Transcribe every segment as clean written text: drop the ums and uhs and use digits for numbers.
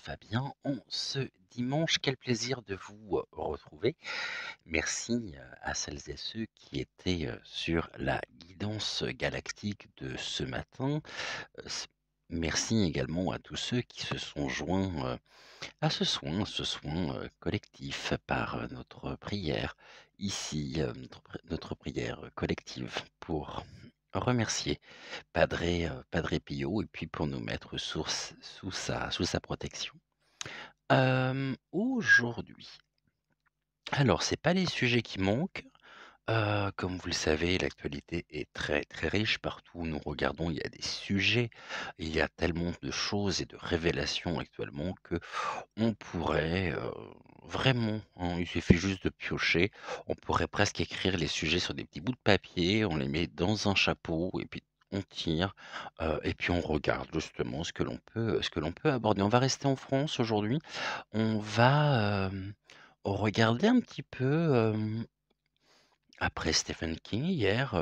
va bien en ce dimanche. Quel plaisir de vous retrouver. Merci à celles et ceux qui étaient sur la guidance galactique de ce matin. S- Merci également à tous ceux qui se sont joints à ce soin collectif par notre prière ici, notre prière collective pour remercier Padre Pio et puis pour nous mettre sous sa protection. Aujourd'hui, alors c'est pas les sujets qui manquent, comme vous le savez, l'actualité est très, très riche. Partout où nous regardons, il y a des sujets, il y a tellement de choses et de révélations actuellement qu'on pourrait, vraiment, hein, il suffit juste de piocher, on pourrait presque écrire les sujets sur des petits bouts de papier, on les met dans un chapeau et puis on tire, et puis on regarde justement ce que l'on peut aborder. On va rester en France aujourd'hui. On va, regarder un petit peu, après Stephen King hier,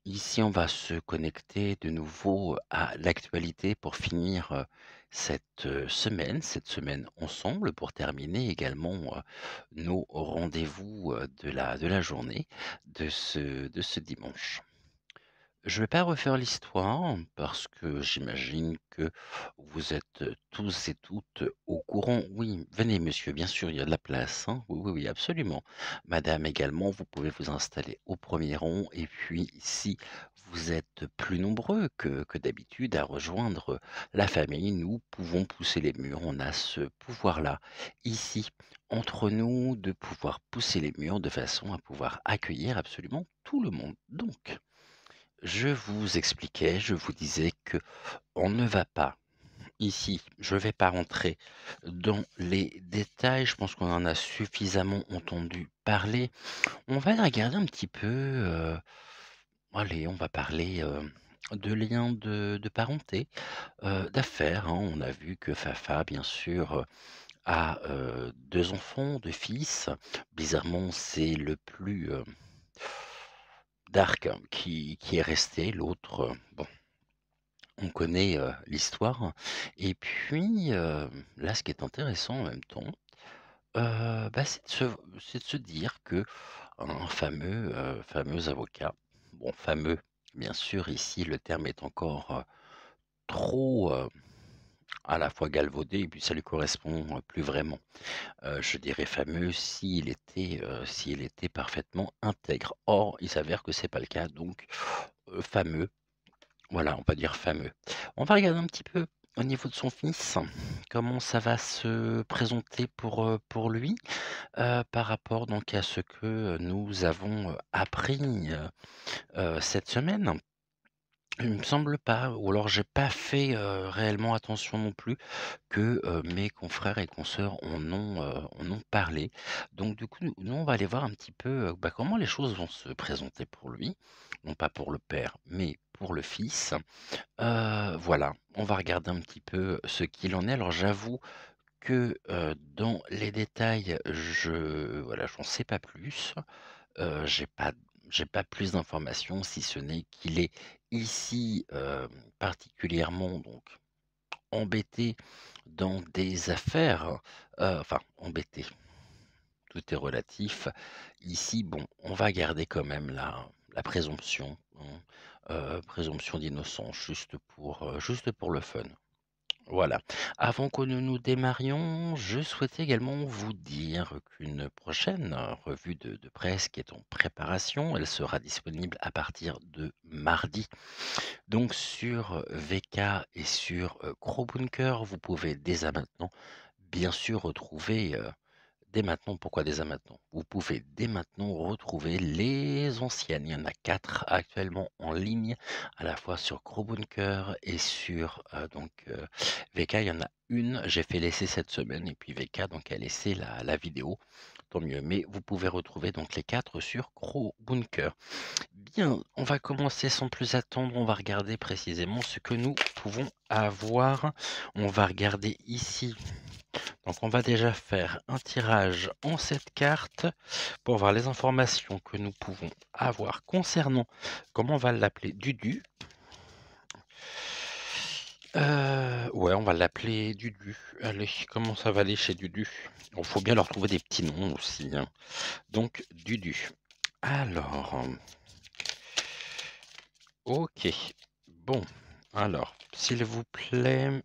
ici on va se connecter de nouveau à l'actualité pour finir, cette semaine ensemble, pour terminer également, nos rendez-vous, de la journée de ce dimanche. Je vais pas refaire l'histoire parce que j'imagine que vous êtes tous et toutes au courant. Oui, venez monsieur, bien sûr, il y a de la place, hein. Oui, oui, oui, absolument. Madame également, vous pouvez vous installer au premier rang et puis si vous êtes plus nombreux que d'habitude à rejoindre la famille, nous pouvons pousser les murs. On a ce pouvoir-là ici entre nous de pouvoir pousser les murs de façon à pouvoir accueillir absolument tout le monde. Donc je vous expliquais, je vous disais que on ne va pas ici, je ne vais pas rentrer dans les détails, je pense qu'on en a suffisamment entendu parler. On va regarder un petit peu, allez, on va parler, de liens de parenté, d'affaires, hein. On a vu que Fafa, bien sûr, a, 2 enfants, 2 fils. Bizarrement, c'est le plus, dark qui est resté. L'autre, bon, on connaît, l'histoire et puis, là, ce qui est intéressant en même temps, bah, c'est de se dire qu'un fameux avocat, bon fameux, bien sûr, ici le terme est encore, trop, à la fois galvaudé et puis ça lui correspond, plus vraiment. Je dirais fameux s'il était parfaitement intègre. Or, il s'avère que c'est pas le cas donc, fameux. Voilà, on va dire fameux. On va regarder un petit peu au niveau de son fils, comment ça va se présenter pour lui, par rapport donc à ce que nous avons, appris, cette semaine. Il me semble pas, ou alors j'ai pas fait, réellement attention non plus que, mes confrères et consoeurs en ont parlé. Donc du coup, nous on va aller voir un petit peu, bah, comment les choses vont se présenter pour lui. Non pas pour le père, mais pour le fils. Voilà, on va regarder un petit peu ce qu'il en est. Alors j'avoue que, dans les détails, j'en sais pas plus. J'ai pas plus d'informations si ce n'est qu'il est ici, particulièrement donc embêté dans des affaires, enfin embêté, tout est relatif. Ici, bon, on va garder quand même la présomption, hein, présomption d'innocence juste pour le fun. Voilà. Avant que nous démarrions, je souhaitais également vous dire qu'une prochaine revue de presse qui est en préparation, elle sera disponible à partir de mardi. Donc sur VK et sur Crowbunker, vous pouvez dès à maintenant, bien sûr, retrouver dès maintenant. Pourquoi dès à maintenant? Vous pouvez dès maintenant retrouver les anciennes. Il y en a 4 actuellement en ligne, à la fois sur Crowbunker et sur VK. Il y en a une, j'ai fait l'essai cette semaine, et puis VK donc a laissé la vidéo. Tant mieux. Mais vous pouvez retrouver donc les 4 sur Crowbunker. Bien, on va commencer sans plus attendre. On va regarder précisément ce que nous pouvons avoir. On va regarder ici. Donc on va déjà faire un tirage en cette carte pour voir les informations que nous pouvons avoir concernant, comment on va l'appeler, Dudu. Ouais, on va l'appeler Dudu. Allez, comment ça va aller chez Dudu? Il faut bien leur trouver des petits noms aussi, hein. Donc Dudu. Alors, OK. Bon, alors, s'il vous plaît,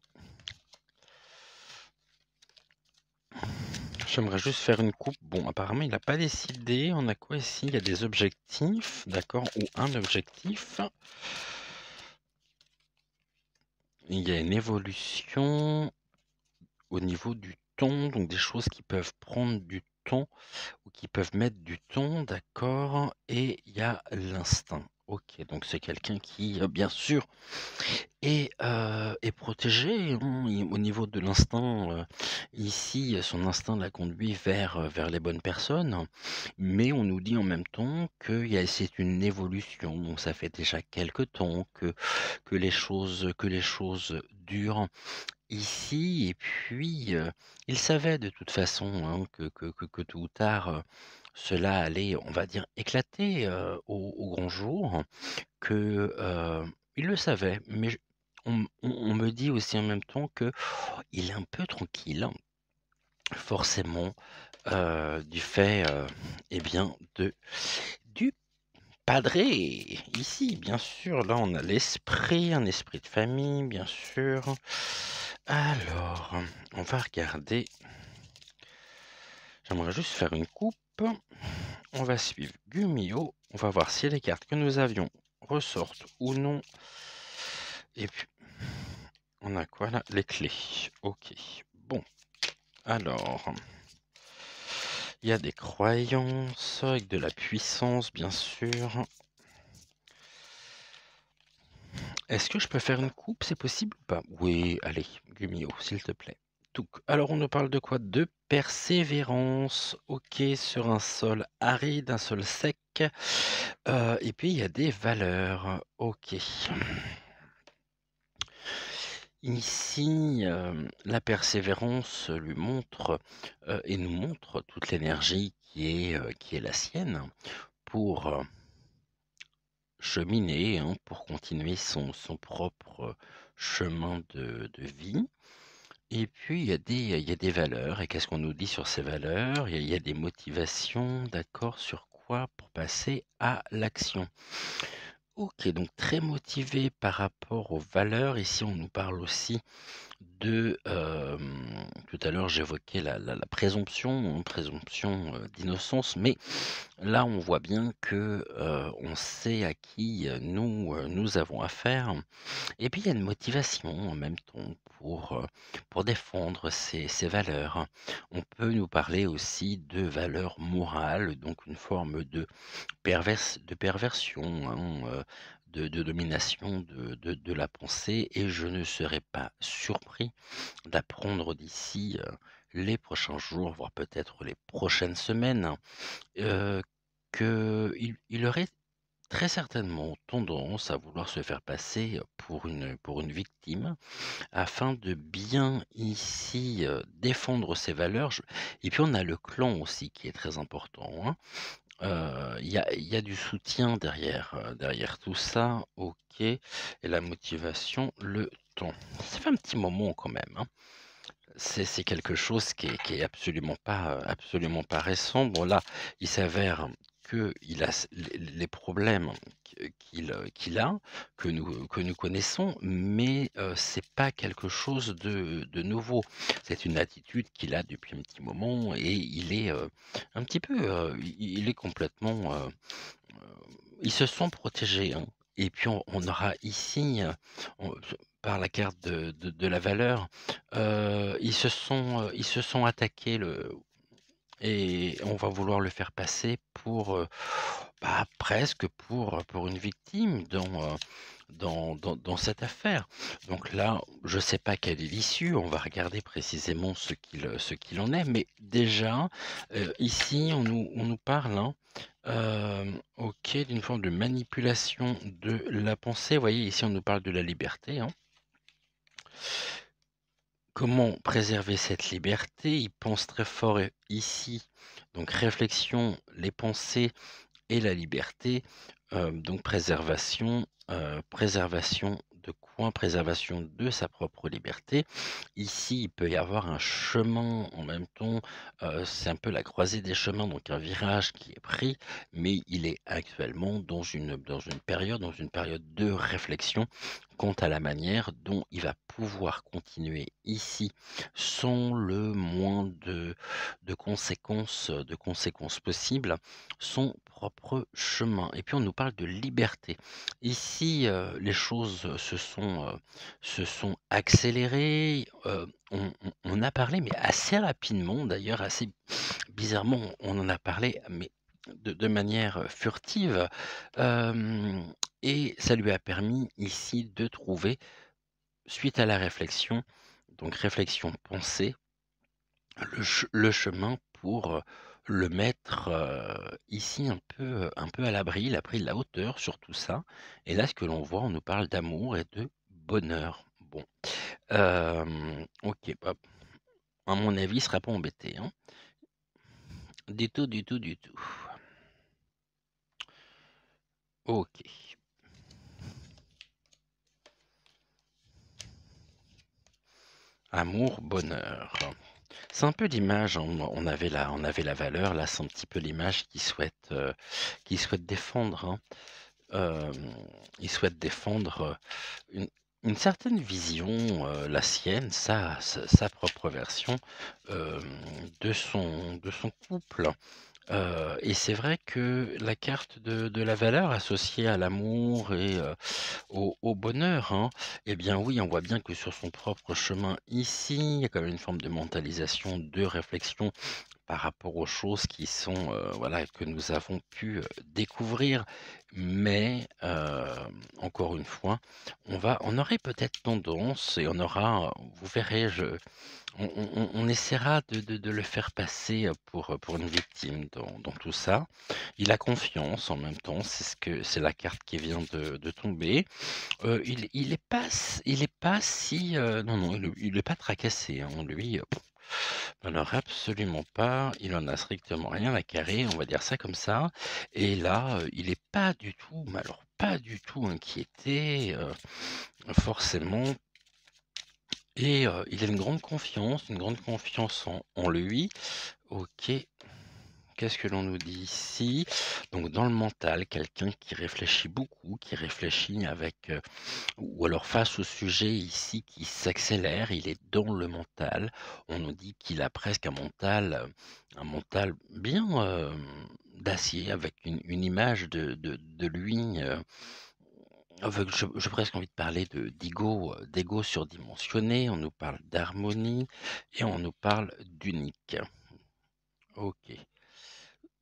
j'aimerais juste faire une coupe. Bon, apparemment, il n'a pas décidé. On a quoi ici? Il y a des objectifs, d'accord? Ou un objectif. Il y a une évolution au niveau du ton, donc des choses qui peuvent prendre du temps ou qui peuvent mettre du temps, d'accord? Et il y a l'instinct. OK, donc c'est quelqu'un qui, bien sûr, est protégé, hein. Au niveau de l'instinct, ici, son instinct l'a conduit vers les bonnes personnes, mais on nous dit en même temps c'est une évolution. Donc ça fait déjà quelque temps que les choses durent ici et puis, il savait de toute façon, hein, que tôt ou tard, cela allait, on va dire, éclater, au grand jour, il le savait, mais on me dit aussi en même temps que il est un peu tranquille, forcément, du fait, eh bien, du padré. Ici, bien sûr, là, on a l'esprit, un esprit de famille, bien sûr. Alors, on va regarder. J'aimerais juste faire une coupe. On va suivre Gumio. On va voir si les cartes que nous avions ressortent ou non. Et puis, on a quoi là? Les clés. Ok. Bon. Alors, il y a des croyances avec de la puissance, bien sûr. Est-ce que je peux faire une coupe? C'est possible ou pas? Oui, allez, Gumio, s'il te plaît. Alors, on nous parle de quoi? De persévérance. Ok, sur un sol aride, un sol sec. Et puis, il y a des valeurs. Ok. Ici, la persévérance lui montre, et nous montre toute l'énergie qui est la sienne pour, cheminer, hein, pour continuer son propre chemin de vie. Et puis il y a des valeurs et qu'est-ce qu'on nous dit sur ces valeurs? Il y a des motivations, d'accord, sur quoi? Pour passer à l'action. OK, donc très motivé par rapport aux valeurs. Ici, on nous parle aussi tout à l'heure, j'évoquais la présomption, hein, présomption, d'innocence, mais là, on voit bien que, on sait à qui, nous avons affaire. Et puis il y a une motivation en même temps pour défendre ces valeurs. On peut nous parler aussi de valeurs morales, donc une forme de perversion, hein, de domination de la pensée et je ne serais pas surpris d'apprendre d'ici, les prochains jours, voire peut-être les prochaines semaines, heu, qu'il aurait très certainement tendance à vouloir se faire passer pour une victime, afin de bien ici, défendre ses valeurs. Et puis on a le clan aussi qui est très important, hein. Il y a du soutien derrière tout ça, OK, et la motivation, le temps. Ça fait un petit moment quand même, hein. C'est quelque chose qui est absolument pas récent. Bon là, il s'avère qu'il a les problèmes qu'il a, que nous connaissons, mais c'est pas quelque chose de nouveau. C'est une attitude qu'il a depuis un petit moment et il est, un petit peu, il est complètement, ils se sont protégés, hein. Et puis on aura ici, on par la carte de la valeur, ils se sont attaqués et on va vouloir le faire passer pour, presque pour une victime dans cette affaire. Donc là, je ne sais pas quelle est l'issue, on va regarder précisément ce qu'il en est, mais déjà, ici on nous parle, hein, OK, d'une forme de manipulation de la pensée. Vous voyez, ici on nous parle de la liberté, hein. Comment préserver cette liberté? Il pense très fort ici, donc réflexion, les pensées et la liberté, donc préservation de point, préservation de sa propre liberté. Ici, il peut y avoir un chemin en même temps, c'est un peu la croisée des chemins, donc un virage qui est pris, mais il est actuellement dans une période de réflexion quant à la manière dont il va pouvoir continuer ici sans le moins de conséquences possibles, son propre chemin. Et puis on nous parle de liberté. Ici, les choses se sont accélérées. On a parlé, mais assez rapidement, d'ailleurs, assez bizarrement, on en a parlé, mais de manière furtive. euh, et ça lui a permis ici de trouver, suite à la réflexion, donc réflexion pensée, le chemin pour le mettre ici un peu à l'abri. Il a pris de la hauteur sur tout ça. Et là, ce que l'on voit, on nous parle d'amour et de bonheur. Bon, ok, hop. À mon avis, il ne sera pas embêté, hein. Du tout, du tout, du tout. Ok. Amour, bonheur. C'est un peu l'image, on avait la valeur, là c'est un petit peu l'image qu'il souhaite défendre, hein. Euh, il souhaite défendre une, une certaine vision, la sienne, sa propre version euh, de son couple. Et c'est vrai que la carte de la valeur associée à l'amour et au bonheur, hein, eh bien oui, on voit bien que sur son propre chemin ici, il y a quand même une forme de mentalisation, de réflexion par rapport aux choses qui sont, voilà, que nous avons pu découvrir. Mais encore une fois, on aurait peut-être tendance et on aura, vous verrez, on essaiera de le faire passer pour une victime dans tout ça. Il a confiance en même temps, c'est la carte qui vient de tomber. Il est pas si, non, non, il est pas tracassé, hein, lui. Il n'en a absolument pas, il en a strictement rien à carrer, on va dire ça comme ça. Et là, il est pas du tout, mais alors pas du tout inquiété, forcément. Et il a une grande confiance en lui. OK, qu'est-ce que l'on nous dit ici? Donc dans le mental, quelqu'un qui réfléchit beaucoup, qui réfléchit avec, ou alors face au sujet ici qui s'accélère, il est dans le mental. On nous dit qu'il a presque un mental bien d'acier, avec une image de lui. J'ai presque envie de parler d'ego surdimensionné. On nous parle d'harmonie et on nous parle d'unique. Ok.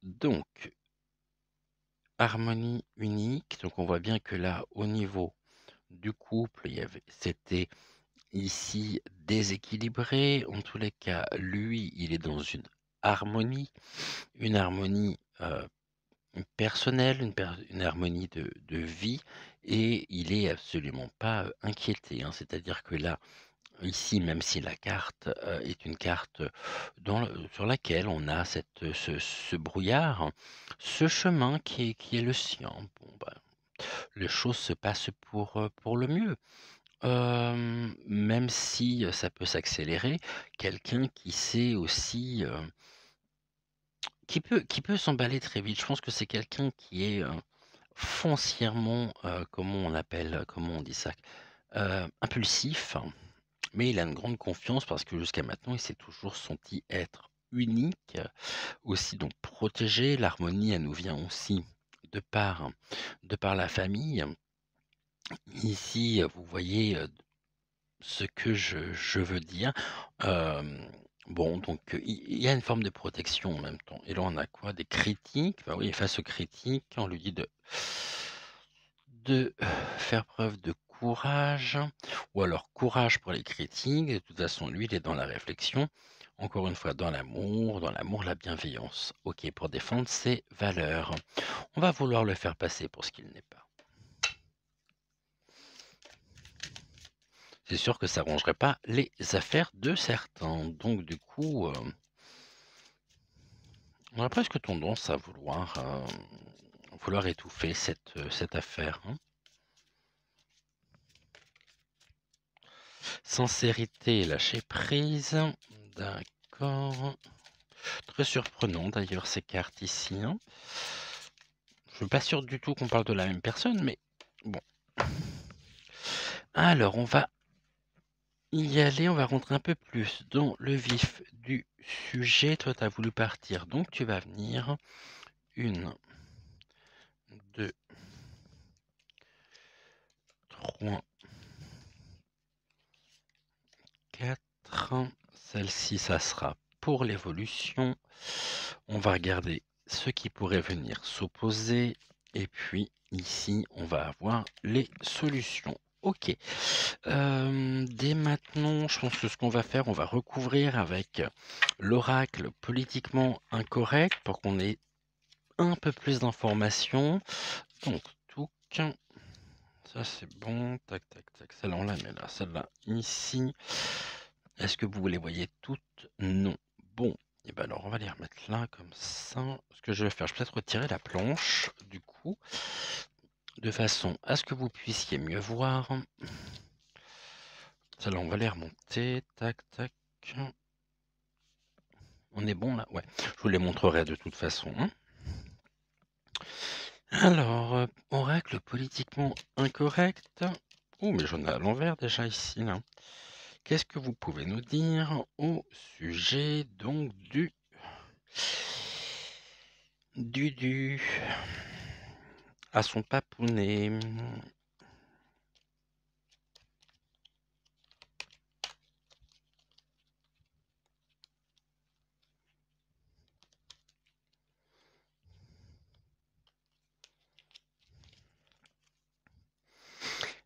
Donc, harmonie unique. Donc, on voit bien que là, au niveau du couple, c'était ici déséquilibré. En tous les cas, lui, il est dans une harmonie personnelle, une harmonie de vie, et il est absolument pas inquiété, hein. C'est-à-dire que là, ici, même si la carte est une carte sur laquelle on a ce brouillard, ce chemin qui est le sien, bon, bah, les choses se passent pour le mieux. Même si ça peut s'accélérer, quelqu'un qui sait aussi, qui peut s'emballer très vite. Je pense que c'est quelqu'un qui est foncièrement, comment on dit ça? Impulsif, mais il a une grande confiance parce que jusqu'à maintenant, il s'est toujours senti être unique, aussi donc protégé. L'harmonie, elle nous vient aussi de par de par la famille. Ici, vous voyez, ce que je veux dire. Bon, donc il y a une forme de protection en même temps. Et là, on a quoi? Des critiques. Bah oui, face aux critiques, on lui dit de faire preuve de courage, ou alors courage pour les critiques. De toute façon, lui, il est dans la réflexion. Encore une fois, dans l'amour, la bienveillance. Ok, pour défendre ses valeurs. On va vouloir le faire passer pour ce qu'il n'est pas. C'est sûr que ça arrangerait pas les affaires de certains. Donc du coup, on a presque tendance à vouloir étouffer cette affaire, hein. Sincérité et lâcher prise. D'accord. Très surprenant d'ailleurs ces cartes ici, hein. Je suis pas sûr du tout qu'on parle de la même personne, mais bon. Alors, on va y aller, on va rentrer un peu plus dans le vif du sujet. Toi, tu as voulu partir, donc tu vas venir. 1, 2, 3, 4. Celle-ci, ça sera pour l'évolution. On va regarder ce qui pourrait venir s'opposer. Et puis ici, on va avoir les solutions. Ok. Dès maintenant, je pense que ce qu'on va faire, on va recouvrir avec l'oracle politiquement incorrect pour qu'on ait un peu plus d'informations. Donc, tout. Ça, c'est bon. Tac, tac, tac. Celle-là, on la met là. Celle-là, ici. Est-ce que vous les voyez toutes? Non. Bon. Et ben alors, on va les remettre là, comme ça. Ce que je vais faire, je vais peut-être retirer la planche, du coup, de façon à ce que vous puissiez mieux voir. Celle-là, on va les remonter. Tac, tac. On est bon là? Ouais. Je vous les montrerai de toute façon, hein. Alors, oracle politiquement incorrect. Oh, mais j'en ai à l'envers déjà ici, là. Qu'est-ce que vous pouvez nous dire au sujet donc du à son papounet?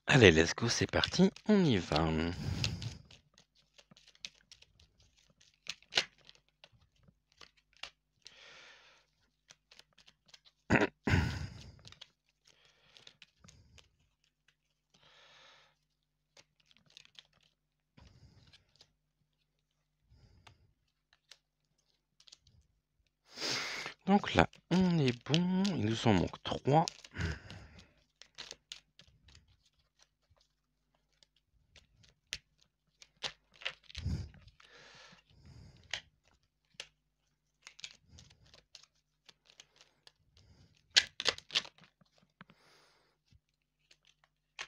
Allez, let's go, c'est parti, on y va. Donc là, on est bon, il nous en manque 3.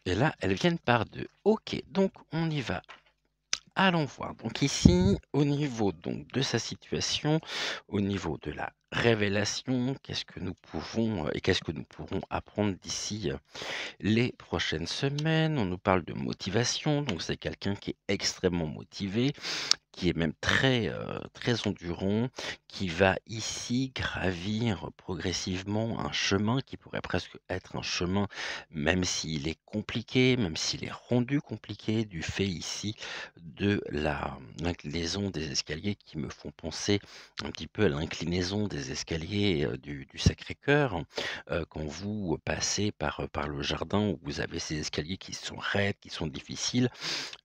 Et là, elles viennent par 2. Ok, donc on y va. Allons voir. Donc ici, au niveau donc de sa situation, au niveau de la révélation, qu'est-ce que nous pouvons et qu'est-ce que nous pourrons apprendre d'ici les prochaines semaines? On nous parle de motivation, donc c'est quelqu'un qui est extrêmement motivé, qui est même très endurant, qui va ici gravir progressivement un chemin qui pourrait presque être un chemin, même s'il est compliqué, même s'il est rendu compliqué du fait ici de l'inclinaison des escaliers qui me font penser un petit peu à l'inclinaison des escaliers, du Sacré-Cœur, quand vous passez par le jardin où vous avez ces escaliers qui sont raides, qui sont difficiles.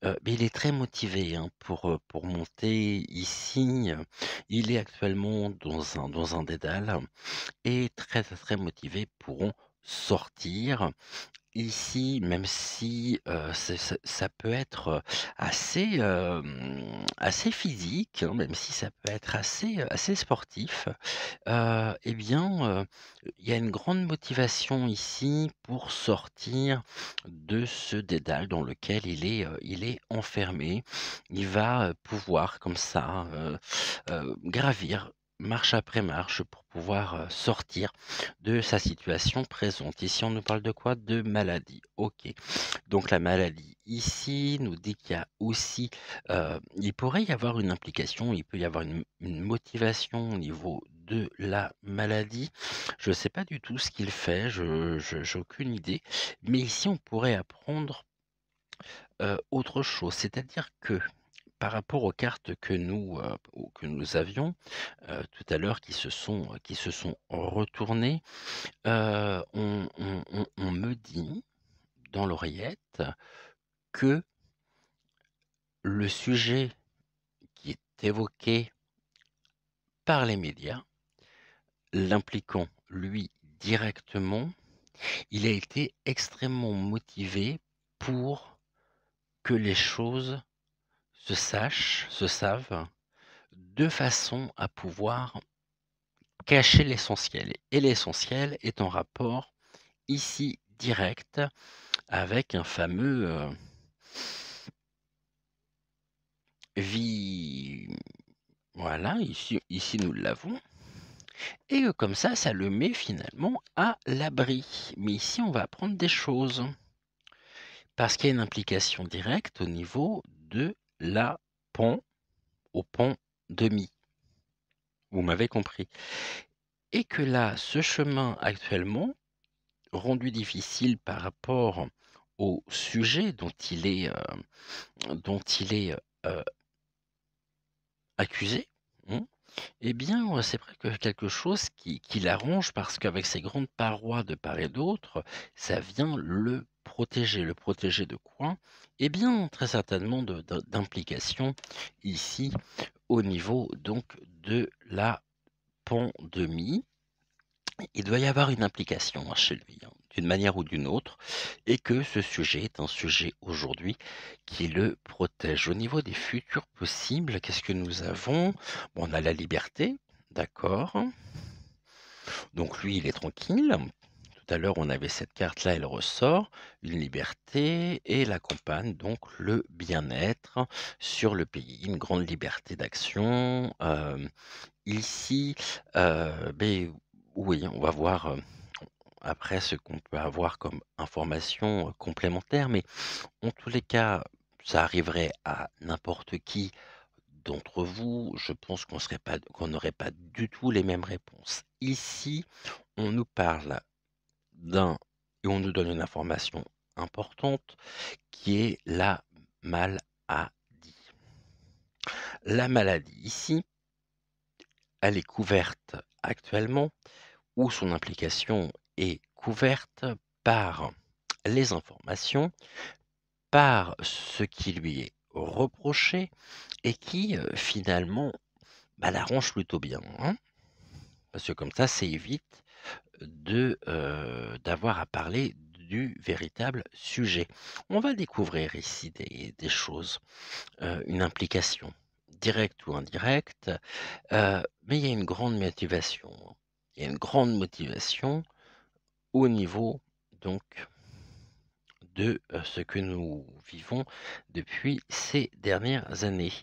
Mais il est très motivé, hein, pour monter ici, il est actuellement dans un dédale et très, très, très motivé pour en sortir. Ici, même si, ça peut être, assez physique, hein, même si ça peut être assez sportif, et bien, il y a une grande motivation ici pour sortir de ce dédale dans lequel il est enfermé. Il va, pouvoir comme ça, gravir marche après marche pour pouvoir, sortir de sa situation présente. Ici, on nous parle de quoi? De maladie. OK. Donc la maladie ici nous dit qu'il y a aussi, il pourrait y avoir une implication, il peut y avoir une motivation au niveau de la maladie. Je ne sais pas du tout ce qu'il fait, je j'ai aucune idée, mais ici on pourrait apprendre, autre chose. C'est-à-dire que par rapport aux cartes que nous avions, tout à l'heure qui se sont retournées, on me dit dans l'oreillette que le sujet qui est évoqué par les médias, l'impliquant lui directement, il a été extrêmement motivé pour que les choses se savent, de façon à pouvoir cacher l'essentiel. Et l'essentiel est en rapport ici direct avec un fameux vie. Voilà, ici nous l'avons. Et comme ça le met finalement à l'abri. Mais ici, on va apprendre des choses. Parce qu'il y a une implication directe au niveau de la pont au pont demi. Vous m'avez compris. Et que là, ce chemin actuellement, rendu difficile par rapport au sujet dont il est accusé, eh bien, c'est vrai que quelque chose qui l'arrange parce qu'avec ses grandes parois de part et d'autre, ça vient le protéger. Le protéger de quoi? Eh bien, très certainement d'implication ici au niveau donc de la pandémie. Il doit y avoir une implication chez lui, d'une manière ou d'une autre, et que ce sujet est un sujet aujourd'hui qui le protège. Au niveau des futurs possibles, qu'est-ce que nous avons? Bon, on a la liberté, d'accord. Donc lui, il est tranquille. Tout à l'heure, on avait cette carte-là, elle ressort, une liberté, et la campagne, donc le bien-être sur le pays, une grande liberté d'action. Ici, oui, on va voir après ce qu'on peut avoir comme information complémentaire, mais en tous les cas, ça arriverait à n'importe qui d'entre vous. Je pense qu'on n'aurait pas du tout les mêmes réponses. Ici, on nous parle et on nous donne une information importante qui est la maladie. La maladie ici, elle est couverte actuellement où son implication est couverte par les informations, par ce qui lui est reproché et qui finalement l'arrange plutôt bien, parce que comme ça évite d'avoir à parler du véritable sujet. On va découvrir ici des choses, une implication directe ou indirecte, mais il y a une grande motivation. Il y a une grande motivation au niveau donc de ce que nous vivons depuis ces dernières années.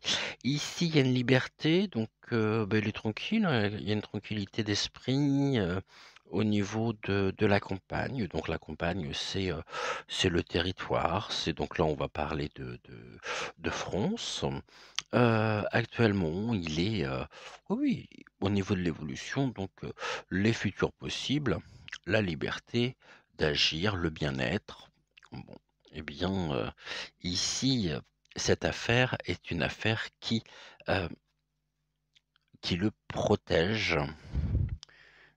Ici, il y a une liberté, donc il est tranquille, il y a une tranquillité d'esprit au niveau de la campagne. Donc la campagne, c'est le territoire. C'est donc là, on va parler de France. Actuellement, il est, oui, au niveau de l'évolution, donc les futurs possibles, la liberté d'agir, le bien-être. Bon, eh bien, ici, cette affaire est une affaire qui le protège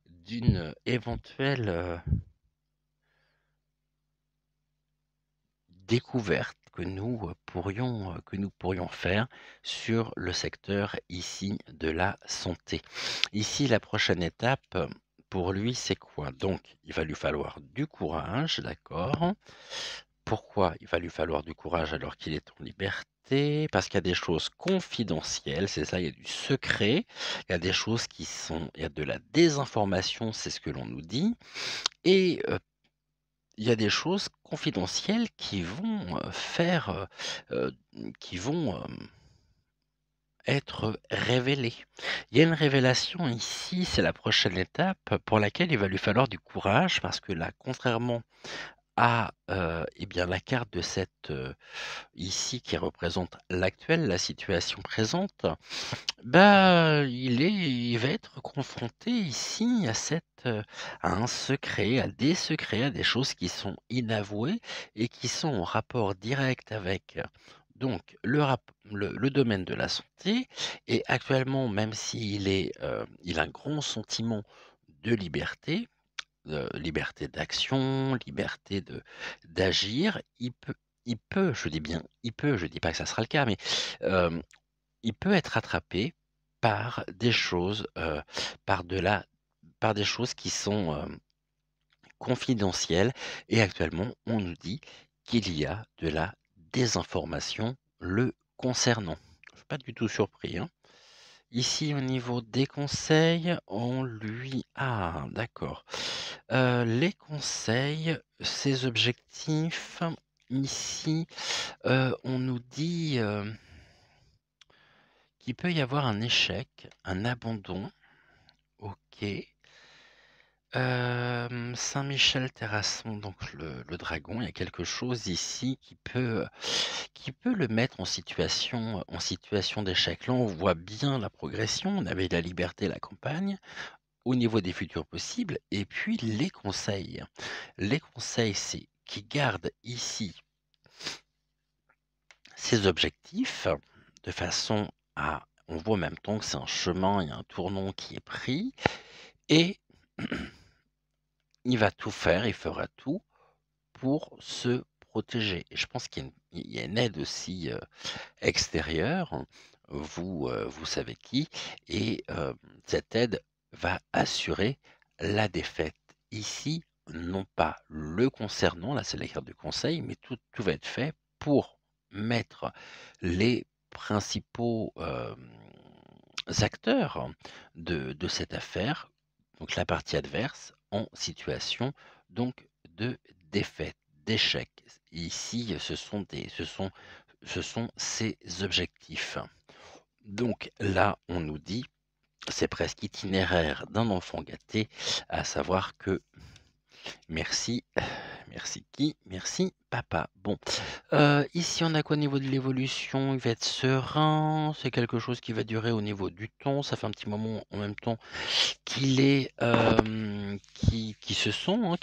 d'une éventuelle découverte que nous pourrions faire sur le secteur ici de la santé. Ici, la prochaine étape pour lui, c'est quoi? Donc, il va lui falloir du courage, d'accord? Pourquoi il va lui falloir du courage alors qu'il est en liberté? Parce qu'il y a des choses confidentielles, c'est ça, il y a du secret, il y a des choses il y a de la désinformation, c'est ce que l'on nous dit, et il y a des choses confidentielles qui vont qui vont être révélées. Il y a une révélation ici, c'est la prochaine étape pour laquelle il va lui falloir du courage parce que là, contrairement à eh bien, la carte de cette ici qui représente l'actuel, la situation présente, il va être confronté ici à un secret, à des choses qui sont inavouées et qui sont en rapport direct avec donc le domaine de la santé. Et actuellement, même il a un grand sentiment de liberté d'action, liberté d'agir, je dis bien il peut, je dis pas que ça sera le cas, mais hem, il peut être attrapé par des choses, par des choses qui sont, confidentielles et actuellement, on nous dit qu'il y a de la des informations le concernant. Je suis pas du tout surpris, hein. Ici, au niveau des conseils, on lui ah d'accord. Les conseils, ses objectifs, ici, on nous dit, qu'il peut y avoir un échec, un abandon. OK. Saint-Michel Terrasson, donc le dragon, il y a quelque chose ici qui peut le mettre en situation d'échec. Là, on voit bien la progression, on avait la liberté, la campagne, au niveau des futurs possibles et puis les conseils. Les conseils, c'est qu'il garde ici ses objectifs de façon à on voit en même temps que c'est un chemin, il y a un tournant qui est pris et il va tout faire, il fera tout pour se protéger et je pense qu'il y a une aide aussi, extérieure, vous savez qui et cette aide va assurer la défaite. Ici, non pas le concernant, là c'est la carte de conseil, mais tout va être fait pour mettre les principaux, acteurs de cette affaire, donc la partie adverse, en situation donc de défaite, d'échec. Ici, ce sont ses objectifs. Donc là, on nous dit, c'est presque itinéraire d'un enfant gâté, à savoir que merci, merci qui? Merci papa. Bon, ici on a quoi au niveau de l'évolution? Il va être serein, c'est quelque chose qui va durer au niveau du temps. Ça fait un petit moment en même temps qu'il est, qui se sont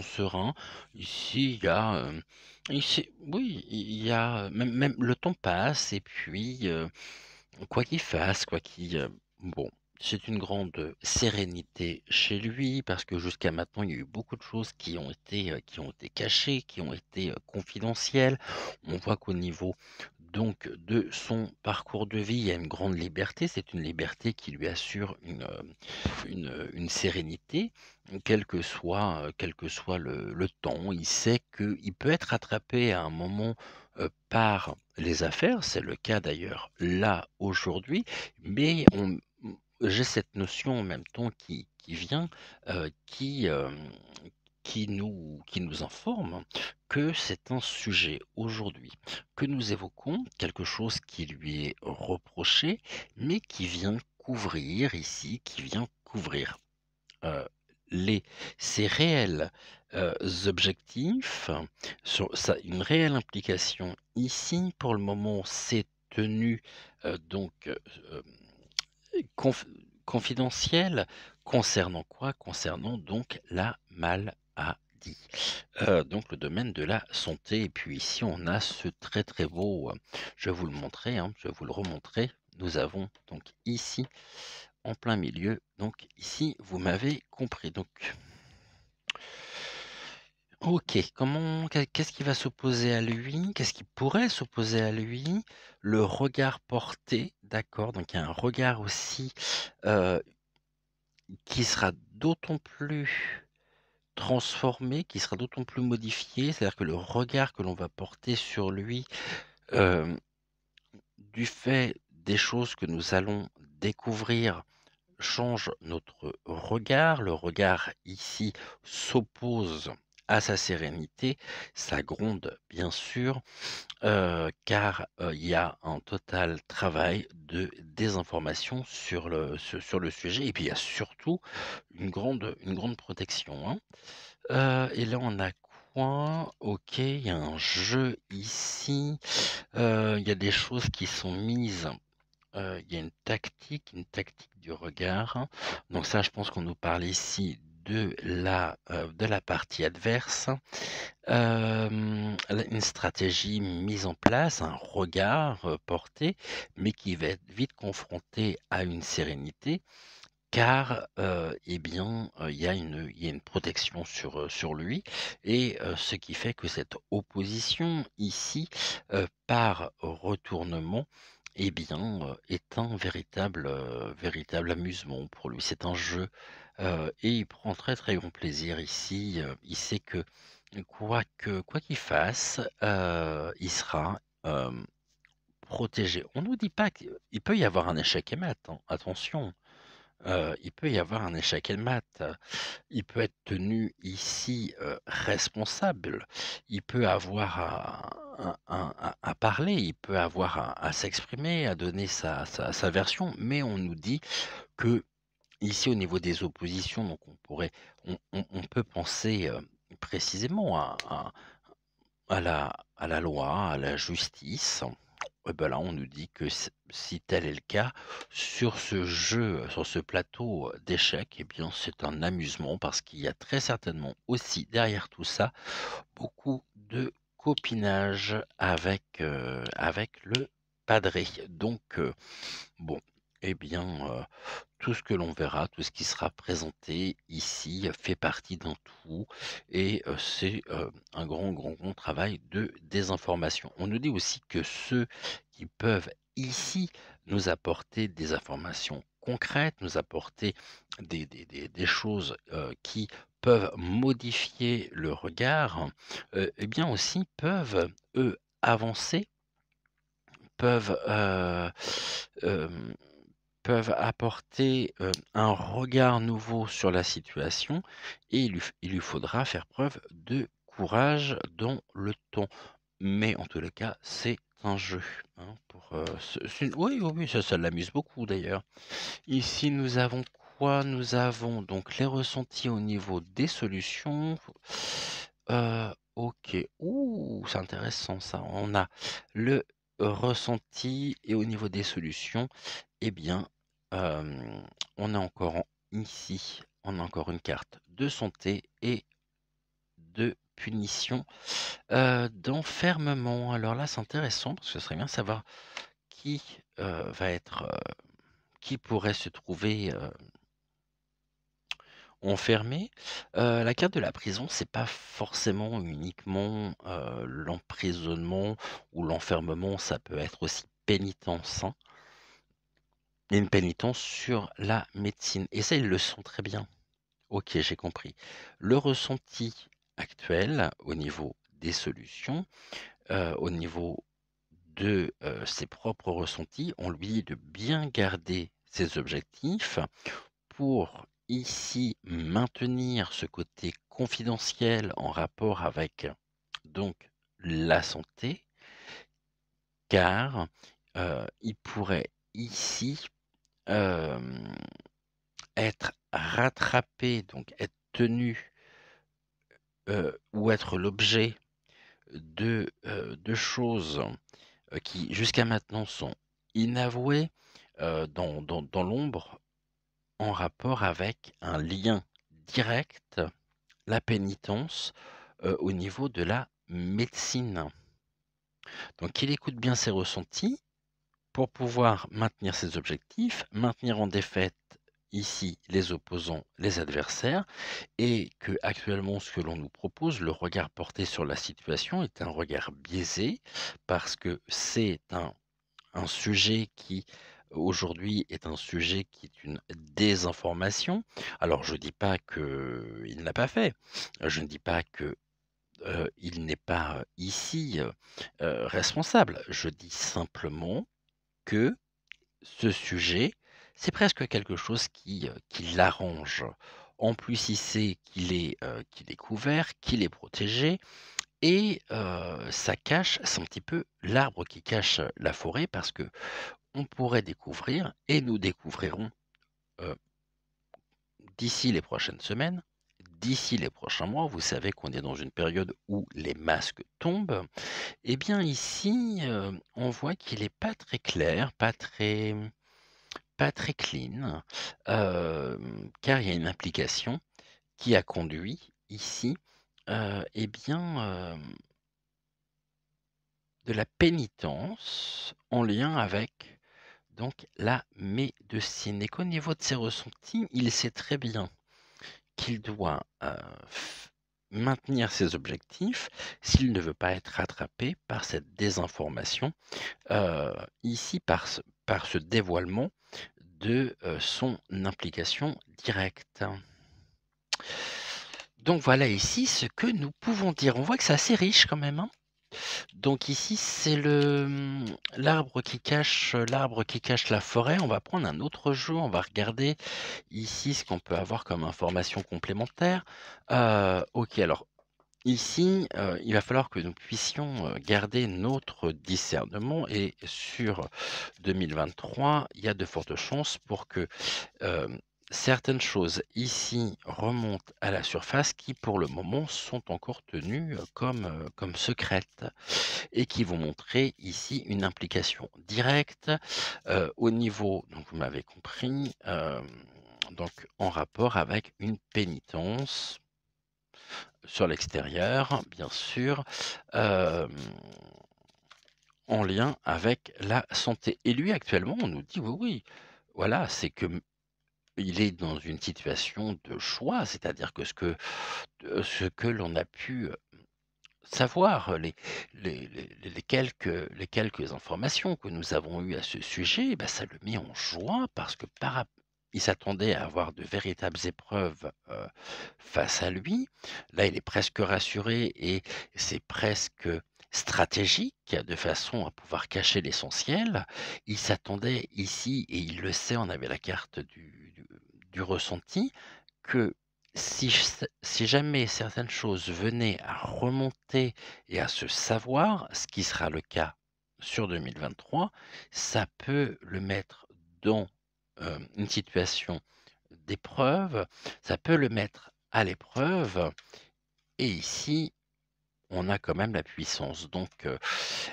sereins. Ici, il y a, oui, il y a, même le temps passe et puis, quoi qu'il fasse, bon, c'est une grande sérénité chez lui parce que jusqu'à maintenant, il y a eu beaucoup de choses qui ont été cachées, qui ont été, confidentielles. On voit qu'au niveau donc de son parcours de vie, il y a une grande liberté. C'est une liberté qui lui assure une sérénité, quel que soit le temps. Il sait qu'il peut être attrapé à un moment, par les affaires. C'est le cas d'ailleurs là, aujourd'hui, mais j'ai cette notion en même temps qui vient, qui nous informe que c'est un sujet aujourd'hui que nous évoquons, quelque chose qui lui est reproché, mais qui vient couvrir euh, ses réels objectifs, sur une réelle implication. Ici, pour le moment, c'est tenu donc conf- confidentiel concernant quoi? Concernant donc la maladie. Donc le domaine de la santé. Et puis ici, on a ce très très beau, je vais vous le montrer, hein, je vais vous le remontrer. Nous avons donc ici, en plein milieu, donc ici, vous m'avez compris. Donc, ok, qu'est-ce qui va s'opposer à lui? Qu'est-ce qui pourrait s'opposer à lui? Le regard porté, d'accord, donc il y a un regard aussi euh, qui sera d'autant plus transformé, qui sera d'autant plus modifié, c'est-à-dire que le regard que l'on va porter sur lui, euh, du fait des choses que nous allons découvrir, change notre regard. Le regard ici s'oppose à sa sérénité, ça gronde bien sûr, car il y a un total travail de désinformation sur le sujet, et puis il y a surtout une grande protection, hein. Et là, on a quoi? OK, il y a un jeu ici. Il y a des choses qui sont mises. Il y a une tactique du regard. Donc ça, je pense qu'on nous parle ici de la partie adverse. Une stratégie mise en place, un regard porté, mais qui va être vite confronté à une sérénité. Car, eh bien, il y a une protection sur lui et ce qui fait que cette opposition ici, par retournement, eh bien, est un véritable amusement pour lui. C'est un jeu, et il prend très, très grand plaisir ici, il sait que Quoi qu'il fasse, il sera, protégé. On nous dit pas qu'il peut y avoir un échec et mat, hein, attention, il peut y avoir un échec et mat. Il peut être tenu ici, responsable. Il peut avoir à parler, il peut avoir à s'exprimer, à donner sa version, mais on nous dit que ici, au niveau des oppositions, donc on peut penser, précisément à la loi, à la justice. Et ben là, on nous dit que si tel est le cas, sur ce jeu, sur ce plateau d'échecs, eh bien, c'est un amusement parce qu'il y a très certainement aussi derrière tout ça beaucoup de copinage avec le padré. Donc, bon, eh bien, tout ce que l'on verra, tout ce qui sera présenté ici fait partie d'un tout et c'est, un grand travail de désinformation. On nous dit aussi que ceux qui peuvent ici nous apporter des informations concrètes, nous apporter des choses, qui peuvent modifier le regard, et bien aussi peuvent, eux, avancer, peuvent, hem peuvent apporter, un regard nouveau sur la situation et il lui faudra faire preuve de courage dans le temps. Mais en tous les cas, c'est un jeu, hein, pour, oui, oui, oui, ça l'amuse beaucoup d'ailleurs. Ici, nous avons quoi? Nous avons donc les ressentis au niveau des solutions. OK. Ouh, c'est intéressant ça. On a le ressenti et au niveau des solutions, eh bien, on a encore on a encore une carte de santé et de punition, d'enfermement. Alors là, c'est intéressant parce que ce serait bien de savoir qui, va être, qui pourrait se trouver, enfermé. La carte de la prison, c'est pas forcément uniquement, l'emprisonnement ou l'enfermement, ça peut être aussi pénitence, hein. Il y a une pénitence sur la médecine et ça, ils le sont très bien. OK, j'ai compris. Le ressenti actuel au niveau des solutions, au niveau de, ses propres ressentis, on lui dit de bien garder ses objectifs pour ici maintenir ce côté confidentiel en rapport avec donc la santé, car, il pourrait ici, hem, être rattrapé, donc être tenu, ou être l'objet de choses, qui jusqu'à maintenant sont inavouées, dans l'ombre, en rapport avec un lien direct, la pénitence, au niveau de la médecine. Donc il écoute bien ses ressentis pour pouvoir maintenir ses objectifs, maintenir en défaite ici les opposants, les adversaires et que actuellement ce que l'on nous propose, le regard porté sur la situation est un regard biaisé parce que c'est un sujet qui, aujourd'hui, est un sujet qui est une désinformation. Alors je ne dis pas qu'il ne l'a pas fait. Je ne dis pas que, il n'est pas, ici, responsable. Je dis simplement que ce sujet, c'est presque quelque chose qui l'arrange. En plus, il sait qu'il est couvert, qu'il est protégé et ça cache c'est un petit peu l'arbre qui cache la forêt parce que on pourrait découvrir et nous découvrirons, heu, d'ici les prochaines semaines, d'ici les prochains mois, vous savez qu'on est dans une période où les masques tombent. Et bien ici, on voit qu'il est pas très clair, pas très clean, car il y a une implication qui a conduit ici, et bien, de la pénitence en lien avec donc la médecine et qu'au niveau de ses ressentis, il sait très bien qu'il doit, f maintenir ses objectifs s'il ne veut pas être rattrapé par cette désinformation, ici par ce dévoilement de, son implication directe. Donc voilà ici ce que nous pouvons dire. On voit que c'est assez riche quand même, hein. Donc ici, c'est l'arbre qui cache la forêt. On va prendre un autre jeu, on va regarder ici ce qu'on peut avoir comme information complémentaire. OK, alors ici, il va falloir que nous puissions, garder notre discernement et sur 2023, il y a de fortes chances pour que, certaines choses ici remontent à la surface qui, pour le moment, sont encore tenues, comme secrètes et qui vont montrer ici une implication directe, au niveau donc vous m'avez compris, donc en rapport avec une pénitence sur l'extérieur, bien sûr, hem, en lien avec la santé et lui actuellement on nous dit: «Oui, oui, voilà, c'est que, il est dans une situation de choix», c'est-à-dire que ce que l'on a pu, savoir, les quelques informations que nous avons eues à ce sujet, bah, ça le met en joie parce que il s'attendait à avoir de véritables épreuves, face à lui. Là, il est presque rassuré et c'est presque stratégique, de façon à pouvoir cacher l'essentiel. Il s'attendait ici et il le sait, on avait la carte du ressenti, que si jamais certaines choses venaient à remonter et à se savoir, ce qui sera le cas sur 2023, ça peut le mettre dans, une situation d'épreuve, ça peut le mettre à l'épreuve et ici, on a quand même la puissance. Donc,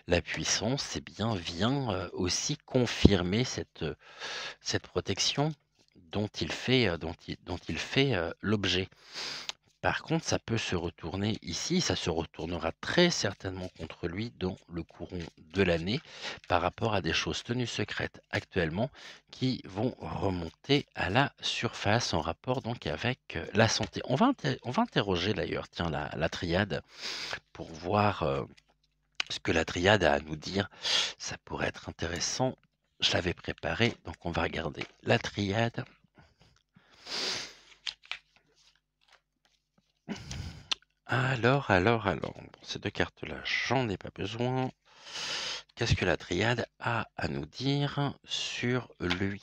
la puissance, eh bien, vient, aussi confirmer cette protection dont il fait, l'objet. Par contre, ça peut se retourner ici, ça se retournera très certainement contre lui dans le courant de l'année par rapport à des choses tenues secrètes actuellement qui vont remonter à la surface en rapport donc avec, la santé. On va interroger d'ailleurs, tiens, la triade pour voir, ce que la triade a à nous dire. Ça pourrait être intéressant. Je l'avais préparé, donc on va regarder la triade. Alors, bon, ces 2 cartes-là, j'en ai pas besoin. Qu'est-ce que la triade a à nous dire sur lui?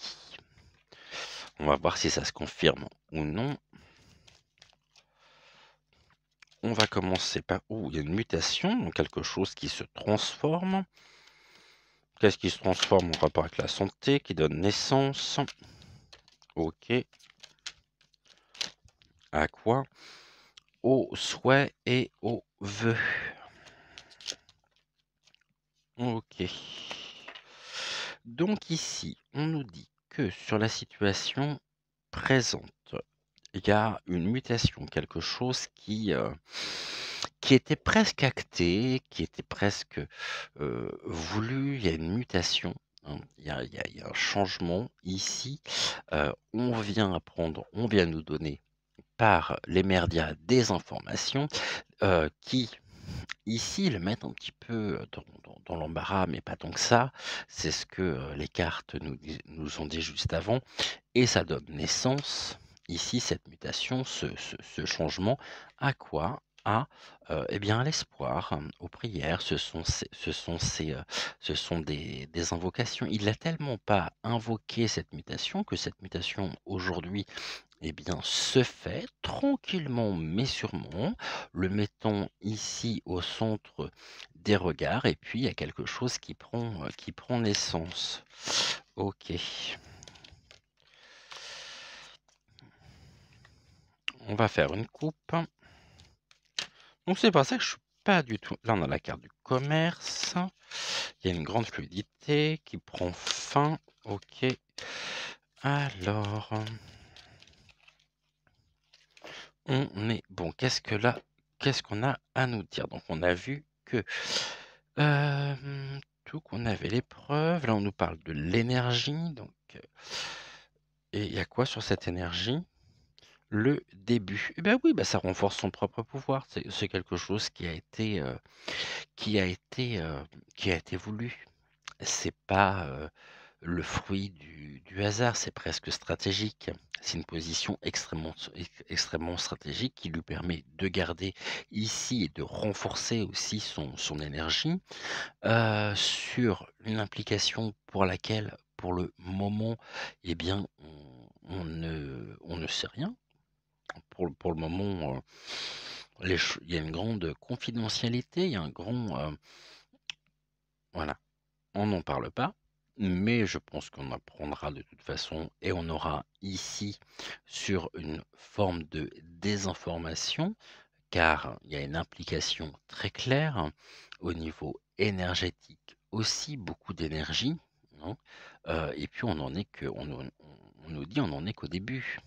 On va voir si ça se confirme ou non. On va commencer par il y a une mutation, donc quelque chose qui se transforme. Qu'est-ce qui se transforme en rapport avec la santé, qui donne naissance? OK. À quoi? Aux souhaits et aux vœux. OK. Donc ici, on nous dit que sur la situation présente, il y a une mutation, quelque chose qui était presque acté, qui était presque, voulu. Il y a une mutation, hein. Il y a un changement ici. On vient nous donner par les médias des informations, qui ici le mettent un petit peu, dans l'embarras, mais pas tant que ça. C'est ce que, les cartes nous ont dit juste avant et ça donne naissance, ici, cette mutation, ce changement, à quoi? À, eh bien, à l'espoir, aux prières. Ce sont des invocations. Il n'a tellement pas invoqué cette mutation que cette mutation, aujourd'hui, eh bien, se fait tranquillement mais sûrement. Le mettons ici au centre des regards et puis il y a quelque chose qui prend naissance. OK. On va faire une coupe. Donc c'est pour ça que je suis pas du tout là on a la carte du commerce. Il y a une grande fluidité qui prend fin. OK. Alors, on est bon. Qu'est-ce qu'on a à nous dire? Donc on a vu que, tout qu'on avait l'épreuve. Là on nous parle de l'énergie donc, et il y a quoi sur cette énergie? Le début. Eh ben oui, bah, ça renforce son propre pouvoir. C'est quelque chose qui a été, qui a été voulu. C'est pas, le fruit du hasard, c'est presque stratégique. C'est une position extrêmement stratégique qui lui permet de garder ici et de renforcer aussi son énergie, sur une implication pour laquelle, pour le moment, eh bien, on ne sait rien. Pour le moment, il y a une grande confidentialité, il y a un grand, voilà, on n'en parle pas, mais je pense qu'on apprendra de toute façon et on aura ici sur une forme de désinformation, car il y a une implication très claire au niveau énergétique aussi, beaucoup d'énergie, hein, et puis on nous dit on n'en est qu'au début.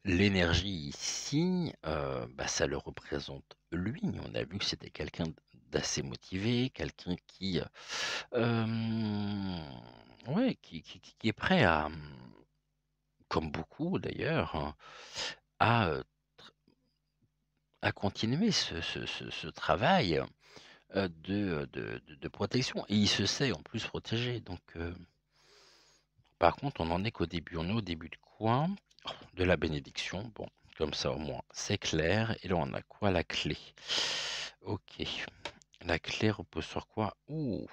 L'énergie ici, bah, ça le représente lui. On a vu que c'était quelqu'un d'assez motivé, quelqu'un qui, ouais, qui est prêt à, comme beaucoup d'ailleurs, hein, à, à continuer ce travail, de protection et il se sait en plus protégé donc par contre on n'en est qu'au début. On est au début de quoi? De la bénédiction. Bon, comme ça au moins c'est clair. Et là on a quoi? La clé. Ok. La clé repose sur quoi? Ouh.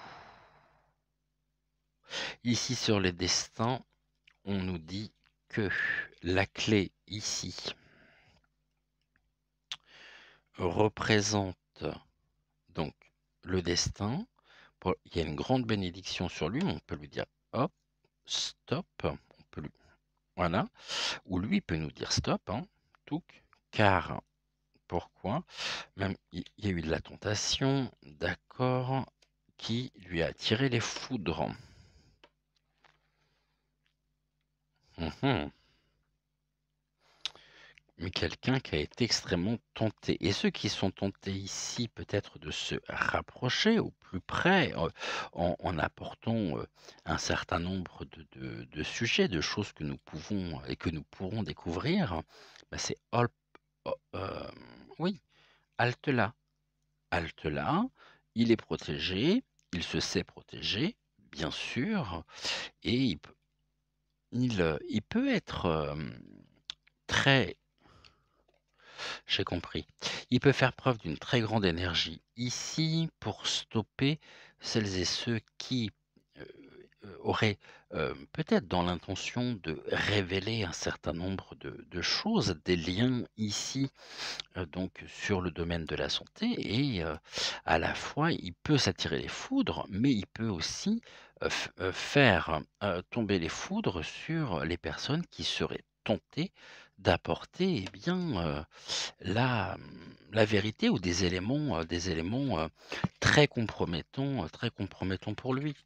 Ici sur les destins, on nous dit que la clé ici représente donc le destin. Il y a une grande bénédiction sur lui, mais on peut lui dire hop, stop. On peut lui, voilà. Ou lui peut nous dire stop, hein, tout, car pourquoi? Même il y a eu de la tentation, d'accord, qui lui a attiré les foudres. Mhm. Mais quelqu'un qui a été extrêmement tenté. Et ceux qui sont tentés ici, peut-être de se rapprocher au plus près, en apportant un certain nombre de sujets, de choses que nous pouvons et que nous pourrons découvrir, bah, c'est oui, halte là. Halte là, il est protégé, il se sait protégé, bien sûr, et il peut être très. J'ai compris. Il peut faire preuve d'une très grande énergie ici pour stopper celles et ceux qui auraient peut-être dans l'intention de révéler un certain nombre de choses, des liens ici donc sur le domaine de la santé et à la fois il peut s'attirer les foudres, mais il peut aussi faire tomber les foudres sur les personnes qui seraient tentées d'apporter eh bien la vérité ou des éléments très compromettants pour lui.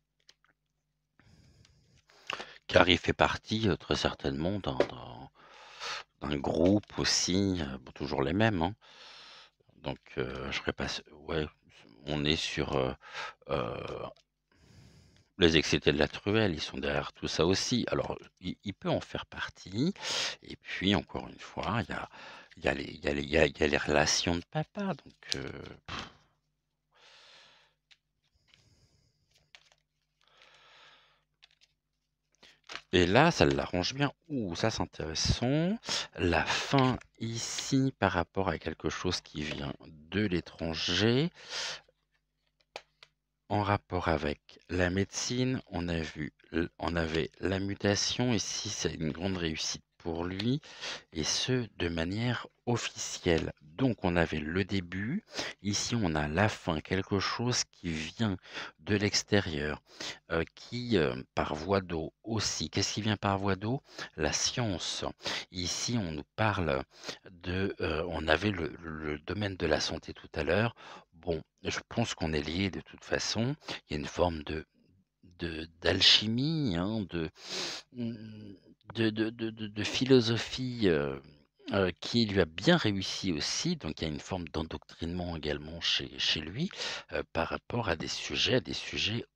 Car il fait partie très certainement d'un groupe aussi, bon, toujours les mêmes, hein. Donc je serais pas ouais, on est sur, les excités de la truelle, ils sont derrière tout ça aussi. Alors il peut en faire partie et puis encore une fois, il y a les relations de papa donc et là, ça l'arrange bien. Ouh, ça c'est intéressant. La fin ici par rapport à quelque chose qui vient de l'étranger. En rapport avec la médecine, on avait la mutation, ici c'est une grande réussite pour lui, et ce de manière officielle. Donc on avait le début, ici on a la fin, quelque chose qui vient de l'extérieur, qui par voie d'eau aussi. Qu'est-ce qui vient par voie d'eau? La science. Ici on nous parle on avait le domaine de la santé tout à l'heure. Bon, je pense qu'on est liés de toute façon. Il y a une forme d'alchimie, hein, mmh, de philosophie, qui lui a bien réussi aussi. Donc il y a une forme d'endoctrinement également chez lui, par rapport à des sujets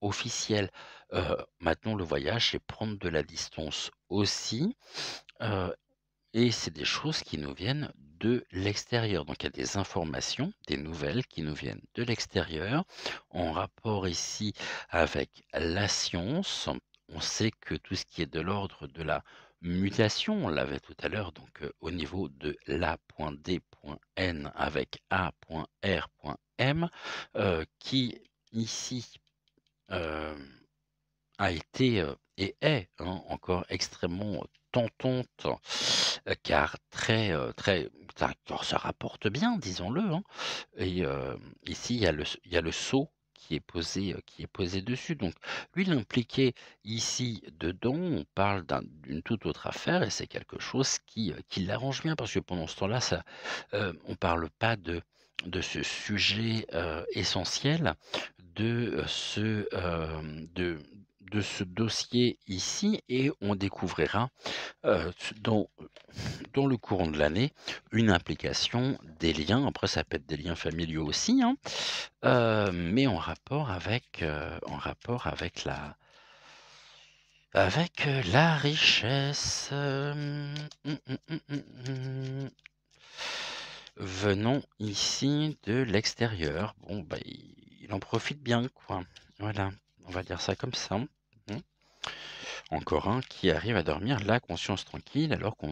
officiels. Maintenant le voyage, c'est prendre de la distance aussi, heu et c'est des choses qui nous viennent de l'extérieur. Donc il y a des informations, des nouvelles qui nous viennent de l'extérieur, en rapport ici avec la science, on sait que tout ce qui est de l'ordre de la mutation, on l'avait tout à l'heure, donc au niveau de l'A.D.N avec A.R.M, qui ici euh, a été et est hein, encore extrêmement tentante, car très, ça rapporte bien, disons-le, hein. Et ici, il y a le sceau qui est posé dessus. Donc, lui, l'impliqué ici dedans, on parle d'une toute autre affaire, et c'est quelque chose qui l'arrange bien, parce que pendant ce temps-là, on parle pas de ce sujet essentiel, de de ce dossier ici, et on découvrira dans le courant de l'année une implication, des liens. Après, ça peut être des liens familiaux aussi, hein, mais en rapport avec la richesse. Venons ici de l'extérieur. Bon, bah, il en profite bien, quoi. Voilà, on va dire ça comme ça. Mmh. Encore un qui arrive à dormir la conscience tranquille, alors que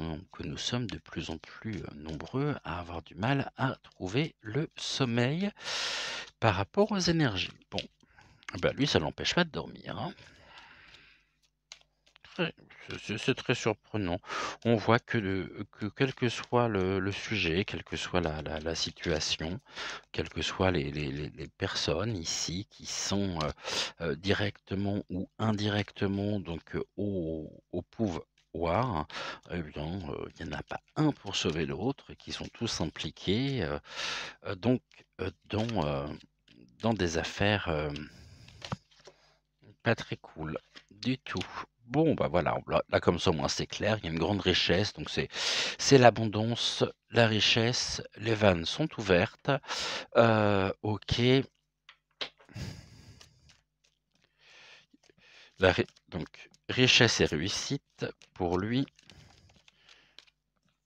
nous sommes de plus en plus nombreux à avoir du mal à trouver le sommeil par rapport aux énergies. Bon, bah lui, ça l'empêche pas de dormir, hein. Ouais, c'est très surprenant. On voit que quel que soit le sujet, quelle que soit la situation, quelles que soient les personnes ici qui sont directement ou indirectement donc au pouvoir, eh bien, il n'y en a pas un pour sauver l'autre, qui sont tous impliqués donc dans des affaires pas très cool du tout. Bon, bah voilà, là comme ça, au moins c'est clair, il y a une grande richesse, donc c'est l'abondance, la richesse, les vannes sont ouvertes. Ok, donc richesse et réussite pour lui.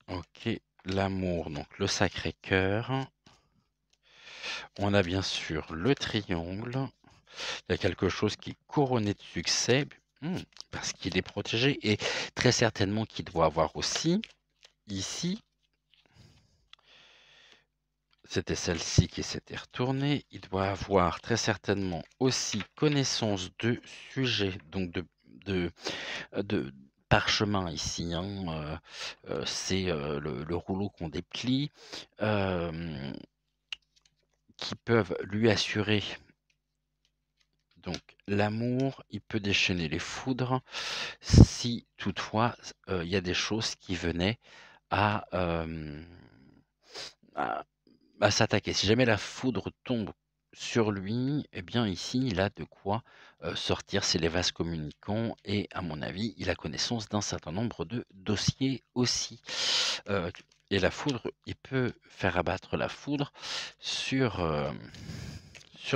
Ok, l'amour, donc le Sacré-Cœur. On a bien sûr le triangle. Il y a quelque chose qui est couronné de succès, parce qu'il est protégé, et très certainement qu'il doit avoir aussi, ici, c'était celle-ci qui s'était retournée, il doit avoir très certainement aussi connaissance de sujet, donc de parchemin ici, hein, c'est le rouleau qu'on déplie, qui peuvent lui assurer donc l'amour. Il peut déchaîner les foudres si toutefois il y a des choses qui venaient à, à, à s'attaquer. Si jamais la foudre tombe sur lui, eh bien ici il a de quoi sortir ses les vases communicants, et à mon avis il a connaissance d'un certain nombre de dossiers aussi. Euh, et la foudre, il peut faire abattre la foudre sur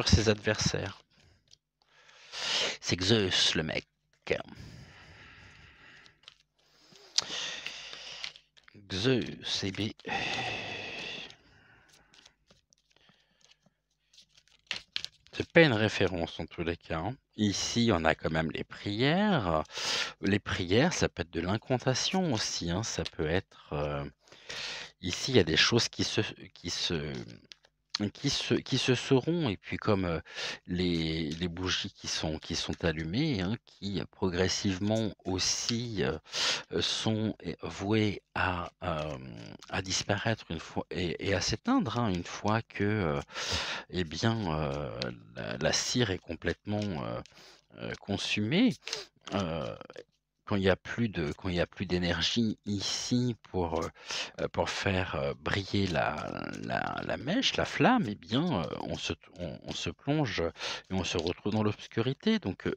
ses adversaires. C'est Zeus, le mec. Zeus, eh bien... C'est pas une référence en tous les cas, hein. Ici, on a quand même les prières. Les prières, ça peut être de l'incantation aussi, hein. Ça peut être... ici, il y a des choses qui se sauront, et puis comme les bougies qui sont allumées, hein, qui progressivement aussi sont vouées à disparaître une fois, et à s'éteindre, hein, une fois que eh bien la cire est complètement consumée. euh, Quand il y a plus d'énergie ici pour faire briller la mèche, la flamme, eh bien, on se plonge et on se retrouve dans l'obscurité. Donc,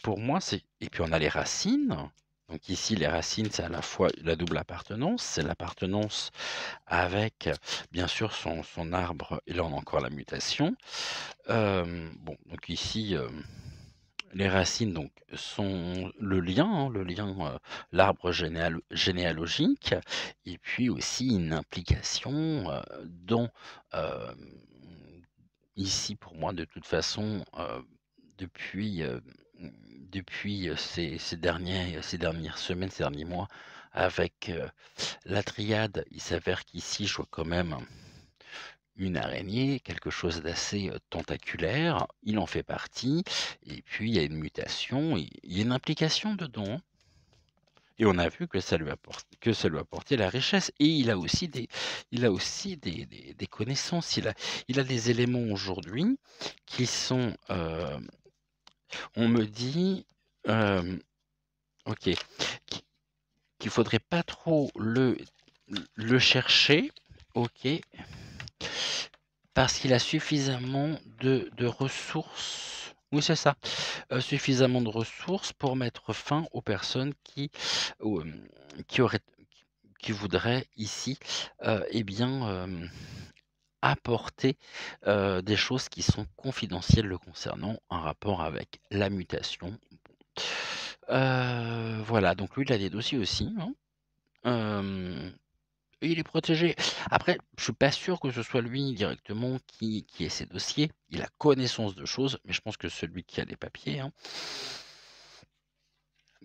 pour moi, c'est... Et puis, on a les racines. Donc ici, les racines, c'est à la fois la double appartenance, c'est l'appartenance avec, bien sûr, son arbre, et là, on a encore la mutation. Bon, donc ici... les racines donc sont le lien, l'arbre généalogique, et puis aussi une implication dans, euh, ici pour moi de toute façon, depuis depuis, ces dernières semaines, ces derniers mois avec, la triade. Il s'avère qu'ici, je vois quand même une araignée, quelque chose d'assez, tentaculaire. Il en fait partie et puis il y a une mutation, il y a une implication dedans et on a vu que ça lui apportait la richesse et il a aussi des connaissances. Il a des éléments aujourd'hui qui sont, on me dit, hem, OK, qu'il faudrait pas trop le chercher, OK, parce qu'il a suffisamment de ressources. Oui, c'est ça, suffisamment de ressources pour mettre fin aux personnes ou, qui auraient qui voudraient ici, eh bien, apporter, des choses qui sont confidentielles le concernant en rapport avec la mutation. Voilà, donc lui, il a des dossiers aussi, hein. Hem Et il est protégé. Après, je suis pas sûr que ce soit lui directement qui ait ces dossiers. Il a connaissance de choses, mais je pense que celui qui a les papiers, hein,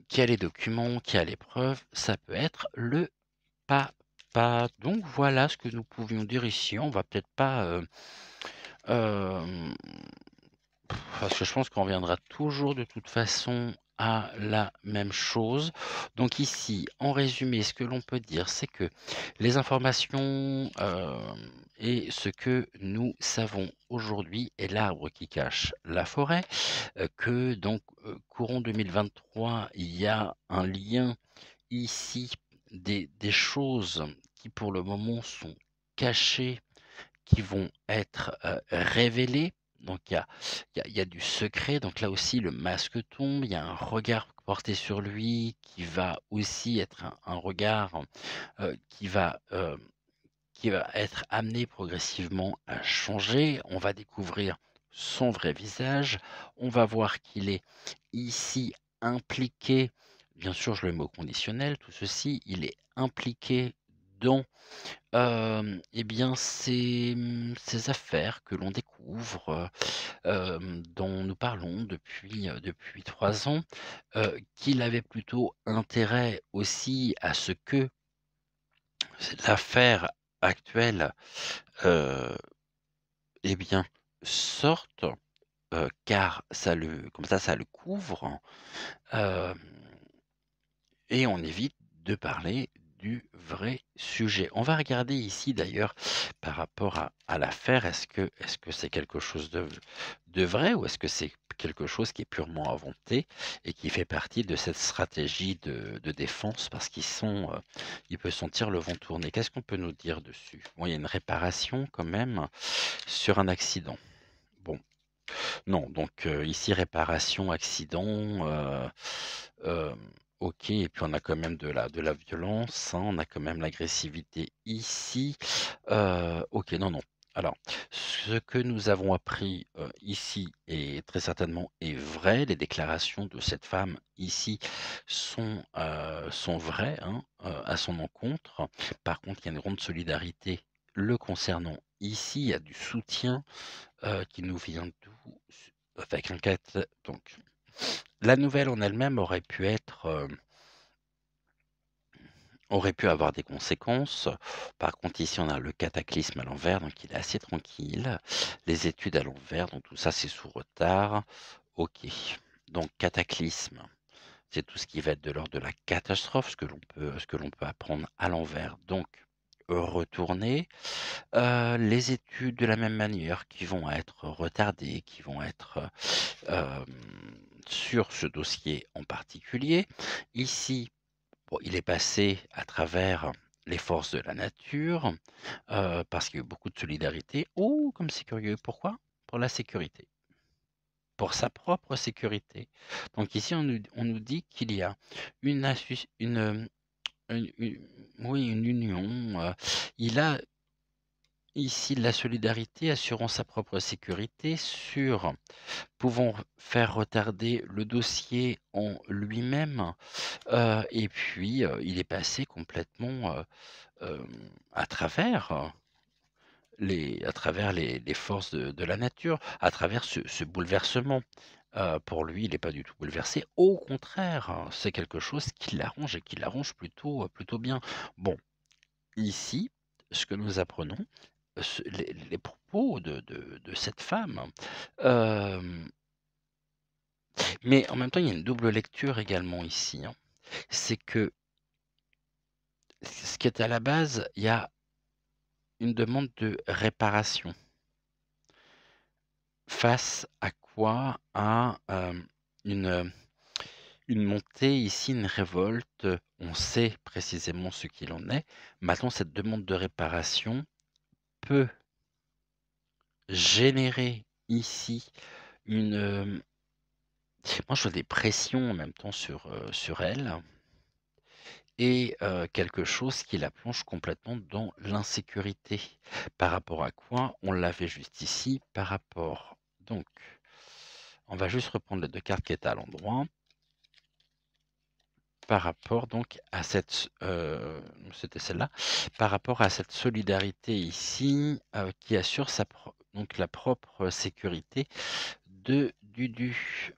qui a les documents, qui a les preuves, ça peut être le papa. Donc voilà ce que nous pouvions dire ici. On va peut-être pas, hem parce que je pense qu'on reviendra toujours de toute façon à la même chose. Donc ici, en résumé, ce que l'on peut dire, c'est que les informations, et ce que nous savons aujourd'hui est l'arbre qui cache la forêt, que donc, courant 2023, il y a un lien ici, des choses qui pour le moment sont cachées qui vont être, révélés. Donc il y a du secret, donc là aussi le masque tombe, il y a un regard porté sur lui qui va aussi être un regard, qui va être amené progressivement à changer. On va découvrir son vrai visage, on va voir qu'il est ici impliqué, bien sûr je le mets au conditionnel, tout ceci, il est impliqué dans et bien, ces affaires que l'on découvre, dont nous parlons depuis 3 ans, qu'il avait plutôt intérêt aussi à ce que l'affaire actuelle, heu, eh bien, sorte, car ça le couvre, hem et on évite de parler du vrai sujet. On va regarder ici d'ailleurs par rapport à l'affaire, est-ce que c'est quelque chose de vrai ou est-ce que c'est quelque chose qui est purement inventé et qui fait partie de cette stratégie de défense parce il peut sentir le vent tourner. Qu'est-ce qu'on peut nous dire dessus? Bon, il y a une réparation quand même sur un accident. Bon, non, donc ici réparation, accident, hem, OK et puis on a quand même de la violence, hein, on a quand même l'agressivité ici, OK, non, non. Alors, ce que nous avons appris, ici est très certainement est vrai. Les déclarations de cette femme ici sont vraies, hein, à son encontre. Par contre, il y a une grande solidarité le concernant ici, il y a du soutien qui nous vient d'où? Avec un donc la nouvelle en elle-même aurait pu avoir des conséquences. Par contre, ici, on a le cataclysme à l'envers, donc il est assez tranquille. Les études à l'envers, donc tout ça, c'est sous retard. OK. Donc cataclysme, c'est tout ce qui va être de l'ordre de la catastrophe, ce que l'on peut apprendre à l'envers. Donc, retourner. Les études de la même manière qui vont être retardées, qui vont être, sur ce dossier en particulier. Ici, bon, il est passé à travers les forces de la nature, parce qu'il y a eu beaucoup de solidarité. Oh, comme c'est curieux! Pourquoi? Pour la sécurité, pour sa propre sécurité. Donc ici, on nous dit qu'il y a une assus une oui, une union, il a ici la solidarité assurant sa propre sécurité sur pouvant faire retarder le dossier en lui-même, et puis, il est passé complètement, à travers, les forces de la nature, à travers ce bouleversement. Pour lui, il est pas du tout bouleversé. Au contraire, c'est quelque chose qui l'arrange et qui l'arrange plutôt bien. Bon, ici, ce que nous apprenons, les propos de cette femme, hem, mais en même temps, il y a une double lecture également ici, hein. C'est que ce qui est à la base, il y a une demande de réparation. Face à quoi? À, une montée ici, une révolte, on sait précisément ce qu'il en est. Maintenant cette demande de réparation peut générer ici une, moi je vois des pressions en même temps sur elle et quelque chose qui la plonge complètement dans l'insécurité. Par rapport à quoi? On l'avait juste ici, par rapport donc on va juste reprendre les 2 cartes qui étaient à l'endroit. Par rapport donc à cette c'était celle-là, par rapport à cette solidarité ici, qui assure sa donc la propre sécurité de Dudu.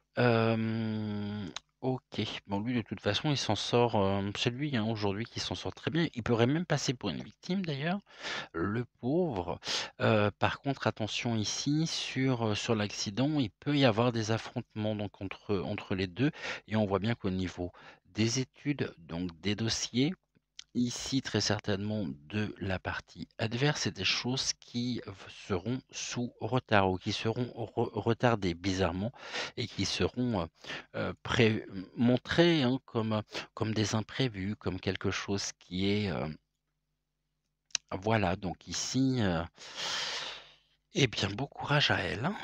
OK. Bon lui de toute façon il s'en sort, c'est lui, hein, aujourd'hui qui s'en sort très bien. Il pourrait même passer pour une victime d'ailleurs, le pauvre. Par contre attention ici sur l'accident, il peut y avoir des affrontements donc entre les 2 et on voit bien qu'au niveau des études, donc des dossiers, ici très certainement de la partie adverse, c'est des choses qui seront sous retard ou qui seront retardées bizarrement et qui seront montrées hein, comme des imprévus, comme quelque chose qui est... voilà, donc ici, eh bien bon courage à elle, hein.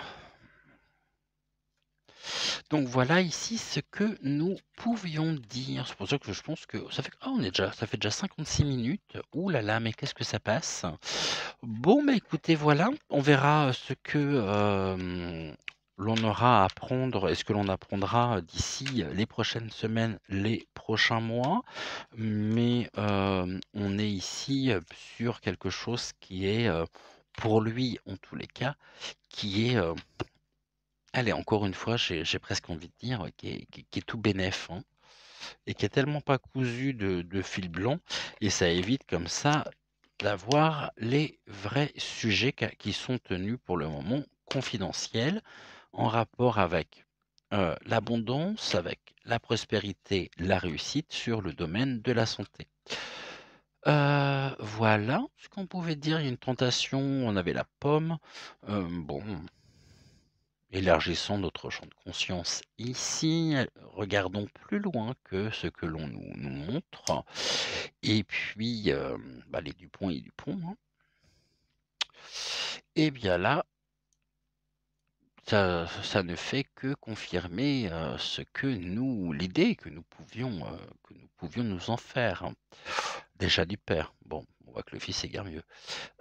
Donc voilà ici ce que nous pouvions dire. C'est pour ça que je pense que ça fait on est déjà ça fait déjà 56 minutes. Ouh là là, mais qu'est-ce que ça passe. Bon, bah, écoutez, voilà, on verra, ce que, l'on aura à apprendre et ce que l'on apprendra, d'ici, les prochaines semaines, les prochains mois. Mais, on est ici, sur quelque chose qui est, pour lui en tous les cas, qui est, allez, encore une fois, j'ai presque envie de dire, qui est tout bénef, hein, et qui est tellement pas cousu de fil blanc et ça évite comme ça d'avoir les vrais sujets qui sont tenus pour le moment confidentiels en rapport avec, l'abondance, avec la prospérité, la réussite sur le domaine de la santé. Voilà ce qu'on pouvait dire. Il y a une tentation, on avait la pomme, bon. Élargissons notre champ de conscience ici, regardons plus loin que ce que l'on nous montre et puis, bah, les Dupont et Dupont, hein. Et bien là, ça ne fait que confirmer, ce que nous l'idée que nous pouvions nous en faire, hein. Déjà du père, bon, on voit que le fils est guère mieux.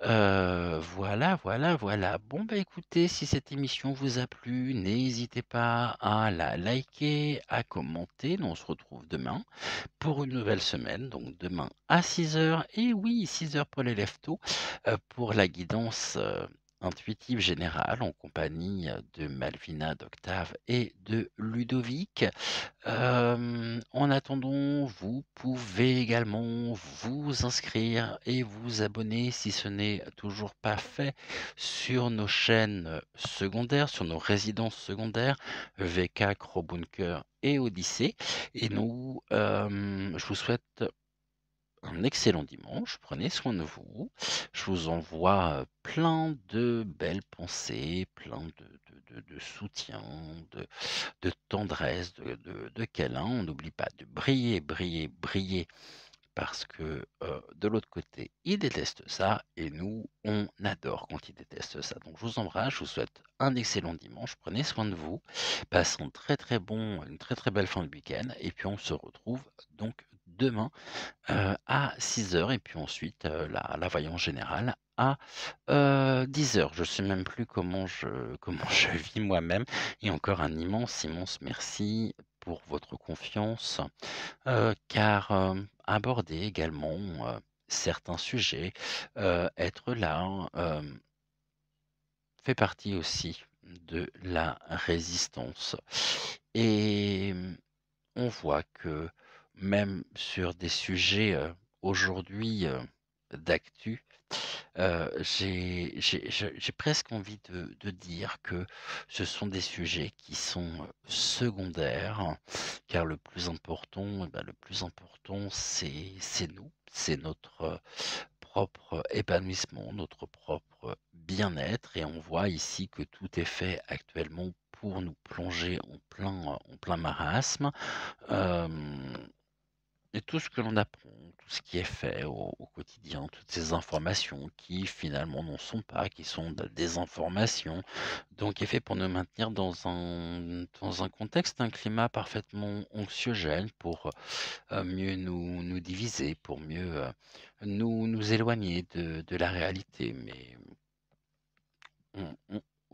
Voilà, voilà, voilà. Bon, bah, écoutez, si cette émission vous a plu, n'hésitez pas à la liker, à commenter. Nous, on se retrouve demain pour une nouvelle semaine, donc demain à 6 heures. Et oui, 6 heures pour les leftos, pour la guidance, intuitive générale en compagnie, de Malvina, d'Octave et de Ludovic. En attendant, vous pouvez également vous inscrire et vous abonner si ce n'est toujours pas fait sur nos chaînes secondaires, sur nos résidences secondaires, VK, Crowbunker et Odyssée. Et nous, je vous souhaite un excellent dimanche, prenez soin de vous. Je vous envoie plein de belles pensées, plein de soutien, de tendresse, de câlin. On n'oublie pas de briller, briller, briller, parce que de l'autre côté, ils détestent ça, et nous, on adore quand ils détestent ça. Donc je vous embrasse, je vous souhaite un excellent dimanche, prenez soin de vous, passons une très très belle fin de week-end, et puis on se retrouve donc demain à 6 heures et puis ensuite, la voyance générale à, 10 heures. Je ne sais même plus comment je vis moi-même et encore un immense, immense merci pour votre confiance, car, aborder également, certains sujets, être là, fait partie aussi de la résistance. Et on voit que même sur des sujets aujourd'hui d'actu, j'ai presque envie de dire que ce sont des sujets qui sont secondaires, car le plus important, c'est nous, c'est notre propre épanouissement, notre propre bien-être. Et on voit ici que tout est fait actuellement pour nous plonger en plein marasme. Hem et tout ce que l'on apprend, tout ce qui est fait au quotidien, toutes ces informations qui finalement n'en sont pas, qui sont des informations, donc est fait pour nous maintenir dans un contexte, un climat parfaitement anxiogène pour mieux nous diviser, pour mieux nous éloigner de la réalité. Mais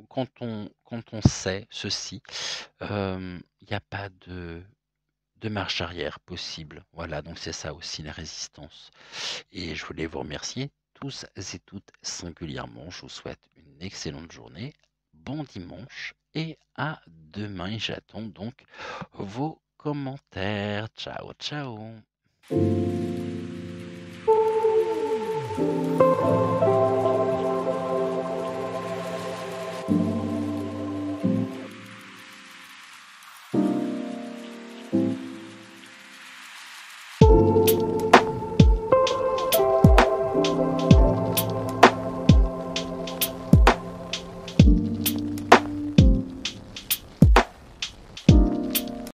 quand on sait ceci, il n'y a pas de marche arrière possible. Voilà, donc c'est ça aussi la résistance. Et je voulais vous remercier tous et toutes singulièrement. Je vous souhaite une excellente journée, bon dimanche et à demain. Et j'attends donc vos commentaires. Ciao, ciao.